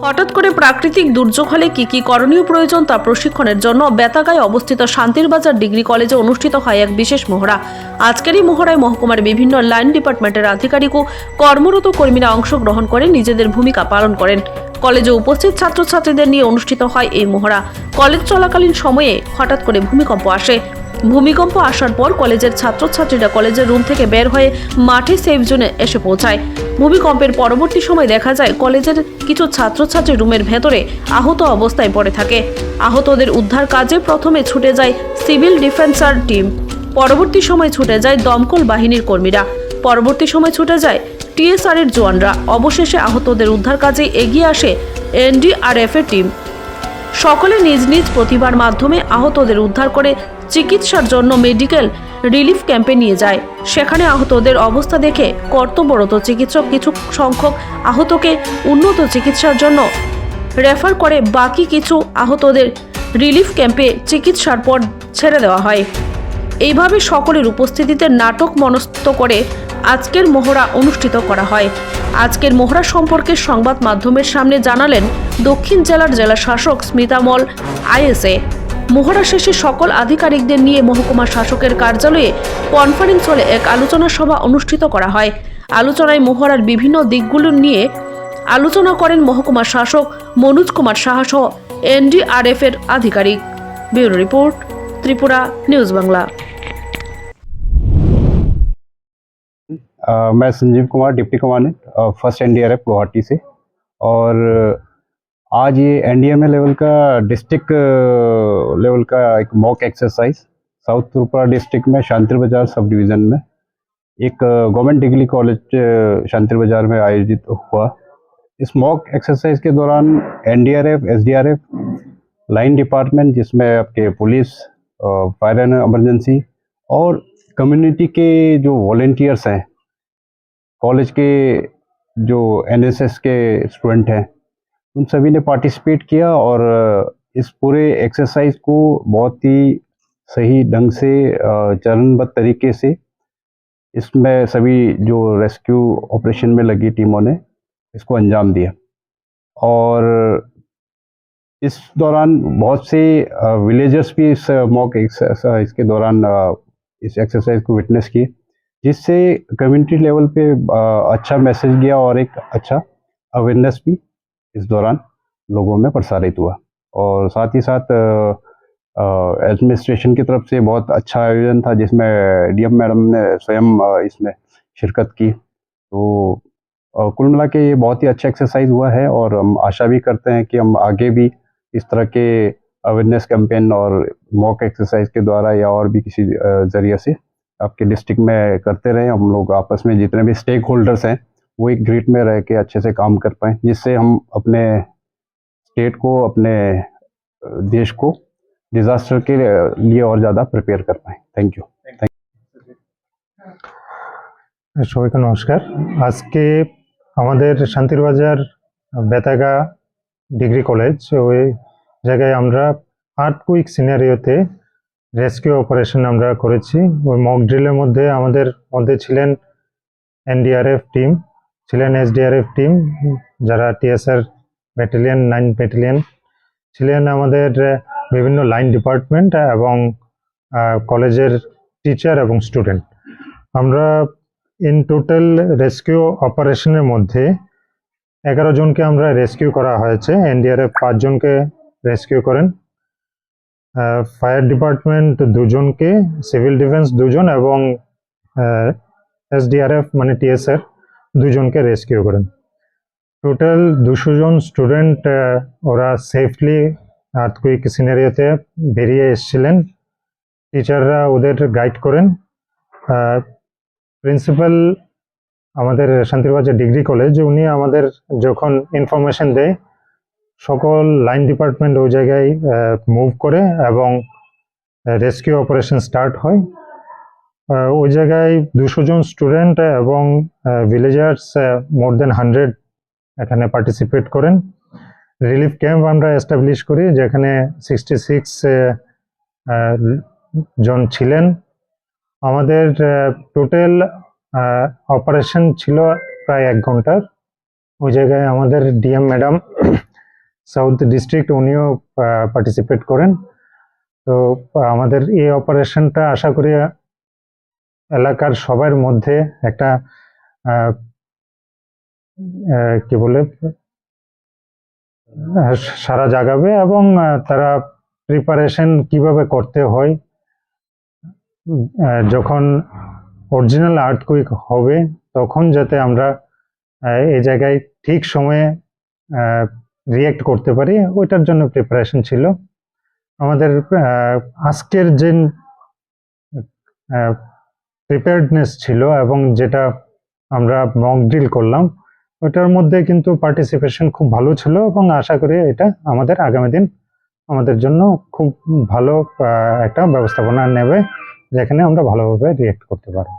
হঠাৎ করে প্রাকৃতিক দুর্যোগ হলে কি করণীয় প্রয়োজন তা প্রশিক্ষণের জন্য বেতাগায় অবস্থিত শান্তির বাজার ডিগ্রি কলেজে অনুষ্ঠিত হয় এক বিশেষ মহড়া। আজকের এই মহড়ায় মহকুমার বিভিন্ন লাইন ডিপার্টমেন্টের আধিকারিক ও কর্মরত কর্মীরা অংশগ্রহণ করে নিজেদের ভূমিকা পালন করেন। কলেজে উপস্থিত ছাত্রছাত্রীদের নিয়ে অনুষ্ঠিত হয় এই মহড়া। কলেজ চলাকালীন সময়ে হঠাৎ করে ভূমিকম্প আসে। ভূমিকম্প আসার পর কলেজের ছাত্রছাত্রীরা কলেজের রুম থেকে বের হয়ে মাঠে সেফ জোনে এসে পৌঁছায়। ভূমিকম্পের পরবর্তী সময় দেখা যায় কলেজের কিছু ছাত্রছাত্রী রুমের ভেতরে আহত অবস্থায় পড়ে থাকে। আহতদের উদ্ধার কাজে প্রথমে ছুটে যায় সিভিল ডিফেন্সার টিম, পরবর্তী সময় ছুটে যায় দমকল বাহিনীর কর্মীরা, পরবর্তী সময় ছুটে যায় টিএসআর এর জওয়ানরা। অবশেষে আহতদের উদ্ধার কাজে এগিয়ে আসে এনডিআরএফ এর টিম। সকলে নিজ নিজ প্রতিভার মাধ্যমে আহতদের উদ্ধার করে চিকিৎসার জন্য মেডিকেল রিলিফ ক্যাম্পে নিয়ে যায়। সেখানে আহতদের অবস্থা দেখে কর্তব্যরত চিকিৎসক কিছু সংখ্যক আহতকে উন্নত চিকিৎসার জন্য রেফার করে বাকি কিছু আহতদের রিলিফ ক্যাম্পে চিকিৎসার পর ছেড়ে দেওয়া হয়। এইভাবে সকলের উপস্থিতিতে নাটক মনস্থ করে আজকের মহড়া অনুষ্ঠিত করা হয়। আজকের মহড়া সম্পর্কে সংবাদ মাধ্যমের সামনে জানালেন দক্ষিণ জেলার জেলা শাসক স্মিতা মল আইএসএ। মহড়া শেষে সকল আধিকারিকদের নিয়ে মহকুমা শাসকের কার্যালয়ে কনফারেন্স হলে এক আলোচনা সভা অনুষ্ঠিত করা হয়। আলোচনায় মহড়ার বিভিন্ন দিকগুলো নিয়ে আলোচনা করেন মহকুমা শাসক মনোজ কুমার সাহা সহ এনডিআরএফ এর আধিকারিক। Bureau report, Tripura news Bangla. मैं Sanjeev Kumar, deputy commandant first NDRF Guwahati से। और आज ये एनडीएमए लेवल का डिस्ट्रिक्ट लेवल का एक mock exercise south Tripura district में शांतिर बाजार सब डिवीज़न में एक गवर्नमेंट डिग्री कॉलेज शांतिर बाजार में आयोजित हुआ। इस मॉक एक्सरसाइज के दौरान एनडीआरएफ, एसडीआरएफ, लाइन डिपार्टमेंट जिसमें आपके पुलिस, फायर एंड इमरजेंसी और कम्युनिटी के जो वॉलेंटियर्स हैं, कॉलेज के जो एनएसएस के स्टूडेंट हैं, उन सभी ने पार्टिसिपेट किया और इस पूरे एक्सरसाइज को बहुत ही सही ढंग से चरणबद्ध तरीके से इसमें सभी जो रेस्क्यू ऑपरेशन में लगी टीमों ने इसको अंजाम दिया। और इस दौरान बहुत से विलेजर्स भी इस मॉक एक्सरसाइज के दौरान इस एक्सरसाइज को विटनेस किए, जिससे कम्युनिटी लेवल पे अच्छा मैसेज गया और एक अच्छा अवेयरनेस भी इस दौरान लोगों में प्रसारित हुआ। और साथ ही साथ एडमिनिस्ट्रेशन की तरफ से बहुत अच्छा आयोजन था, जिसमें डीएम मैडम ने स्वयं इसमें शिरकत की। तो कुल मिला के ये बहुत ही अच्छा एक्सरसाइज हुआ है और हम आशा भी करते हैं कि हम आगे भी इस तरह के अवेयरनेस कैंपेन और मॉक एक्सरसाइज के द्वारा या और भी किसी ज़रिए से आपके डिस्ट्रिक्ट में करते रहें। हम लोग आपस में जितने भी स्टेक होल्डर्स हैं वो एक ग्रिड में रह के अच्छे से काम कर पाएँ, जिससे हम अपने स्टेट को, अपने देश को डिज़ास्टर के लिए और ज़्यादा प्रिपेयर कर पाएँ। Thank you. সবাইকে নমস্কার। আজকে আমাদের শান্তির বাজার বেতাগা ডিগ্রি কলেজ ওই জায়গায় আমরা আর্থকুইক সিনারিওতে রেস্কিউ অপারেশন আমরা করেছি। ওই মক ড্রিলের মধ্যে আমাদের মধ্যে ছিলেন এনডিআরএফ টিম, ছিলেন এসডিআরএফ টিম, যারা টিএসআর ব্যাটালিয়ন 9 ব্যাটালিয়ন ছিলেন, আমাদের বিভিন্ন লাইন ডিপার্টমেন্ট এবং কলেজের টিচার এবং স্টুডেন্ট। আমরা ইন টোটাল রেস্কিউ অপারেশনের মধ্যে 11 জনকে আমরা রেস্কিউ করা হয়েছে। এনডিআরএফ 5 জনকে রেস্কিউ করেন, ফায়ার ডিপার্টমেন্ট 2 জনকে, সিভিল ডিফেন্স 2 জন এবং এসডিআরএফ মানে টিএসআর 2 জনকে রেস্কিউ করেন। টোটাল 200 জন স্টুডেন্ট ওরা সেফলি আর্থকুইক সিনারিওতে বেরিয়ে এসেছিলেন। টিচাররা ওদের গাইড করেন। প্রিন্সিপাল আমাদের শান্তিরবাজার ডিগ্রি কলেজ, উনি আমাদের যখন ইনফরমেশন দেয় সকল লাইন ডিপার্টমেন্ট ওই জায়গায় মুভ করে এবং রেস্কিউ অপারেশন স্টার্ট হয়। ওই জায়গায় 200 জন স্টুডেন্ট এবং ভিলেজার্স মোর দেন 100 এখানে পার্টিসিপেট করেন। রিলিফ ক্যাম্প আমরা এস্টাবলিশ করি, যেখানে 66 জন ছিলেন। আমাদের টোটাল অপারেশন ছিল প্রায় 1 ঘন্টার। ওই জায়গায় আমাদের ডিএম ম্যাডাম সাউথ ডিস্ট্রিক্ট, উনিও পার্টিসিপেট করেন। তো আমাদের এই অপারেশনটা আশা করি এলাকার সবার মধ্যে একটা কি বলে সারা জাগাবে, এবং তারা প্রিপারেশন কিভাবে করতে হয়, যখন অরিজিনাল আর্থকুইক হবে তখন যাতে আমরা এই জায়গায় ঠিক সময়ে রিয়েক্ট করতে পারি, ওইটার জন্য প্রিপারেশন ছিল আমাদের। আজকের যে প্রিপেয়ার্ডনেস ছিল এবং যেটা আমরা মক ড্রিল করলাম, ওটার মধ্যে কিন্তু পার্টিসিপেশন খুব ভালো ছিল, এবং আশা করি এটা আমাদের আগামী দিন আমাদের জন্য খুব ভালো একটা ব্যবস্থাপনা নেবে, যেখানে আমরা ভালোভাবে রিয়েক্ট করতে পারবো।